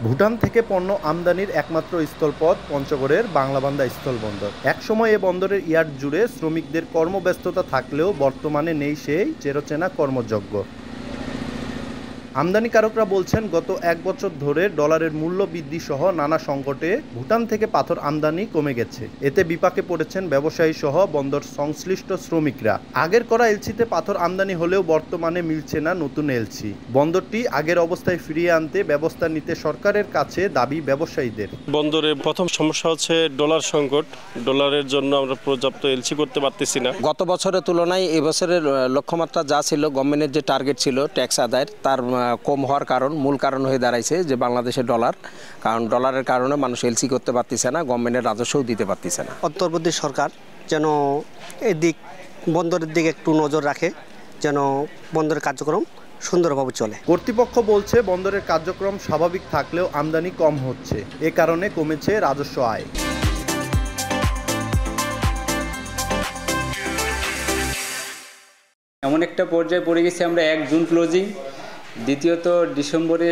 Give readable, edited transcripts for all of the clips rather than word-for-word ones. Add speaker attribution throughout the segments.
Speaker 1: ভুটান থেকে পণ্য আমদানির একমাত্র স্থলপথ পঞ্চগড়ের বাংলাবান্ধা স্থলবন্দর। একসময় এ বন্দরের ইয়ার্ড জুড়ে শ্রমিকদের কর্মব্যস্ততা থাকলেও বর্তমানে নেই সেই চেরচেনা কর্মযজ্ঞ। আমদানিকারকরা বলছেন, গত এক বছর ধরে ডলারের মূল্য বৃদ্ধি সহ নানা সংকটে ভুটান থেকে পাথর আমদানি কমে গেছে। এতে বিপাকে পড়েছেন ব্যবসায়ী সহ বন্দর সংশ্লিষ্ট শ্রমিকরা। আগের করা এলসিতে পাথর আমদানি হলেও বর্তমানে মিলছে না নতুন এলসি। বন্দরটি আগের অবস্থায় ফিরিয়ে আনতে ব্যবস্থা নিতে সরকারের কাছে দাবি ব্যবসায়ীদের।
Speaker 2: বন্দরের প্রথম সমস্যা হচ্ছে ডলার সংকট। ডলারের জন্য আমরা পর্যাপ্ত এলসি করতে পারতেছি না।
Speaker 3: গত বছরের তুলনায় এবছরের লক্ষ্যমাত্রা যা ছিল, গভর্নমেন্টের যে টার্গেট ছিল ট্যাক্স আদায়ের, তার কম হওয়ার মূল কারণ হয়ে দাঁড়াইছে যে বাংলাদেশের ডলার। কারণ ডলারের কারণে মানুষ এলসি করতে পারতেছে না, গভর্নমেন্টের রাজস্বও দিতে পারতেছে না।
Speaker 4: অন্তর্বর্তী সরকার যেন এদিক বন্দরের দিকে একটু নজর রাখে, যেন বন্দরের কার্যক্রম সুন্দরভাবে চলে।
Speaker 1: কর্তৃপক্ষ বলছে, বন্দরের কার্যক্রম স্বাভাবিক থাকলেও আমদানি কম হচ্ছে। এ কারণে কমেছে রাজস্ব আয়।
Speaker 5: এমন একটা পর্যায়ে পড়ে গেছি আমরা, 1 জুন ক্লোজিং, দ্বিতীয়ত ডিসেম্বরে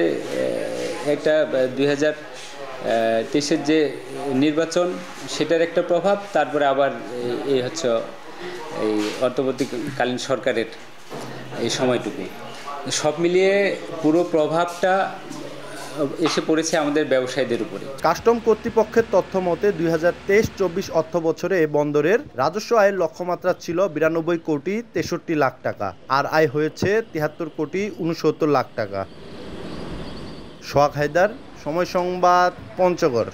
Speaker 5: একটা 2023-এর যে নির্বাচন, সেটার একটা প্রভাব, তারপরে আবার এই হচ্ছে এই অন্তর্বর্তীকালীন সরকারের এই সময়টুকু, সব মিলিয়ে পুরো প্রভাবটা এসে পড়েছে আমাদের ব্যবসায়ীদের উপরে।
Speaker 1: কাস্টম কর্তৃপক্ষের তথ্য মতে 2023-24 অর্থ বছরে এ বন্দরের রাজস্ব আয়ের লক্ষ্যমাত্রা ছিল 92 কোটি 63 লাখ টাকা, আর আয় হয়েছে 73 কোটি 69 লাখ টাকা। সোহাগ হায়দার, সময় সংবাদ, পঞ্চগড়।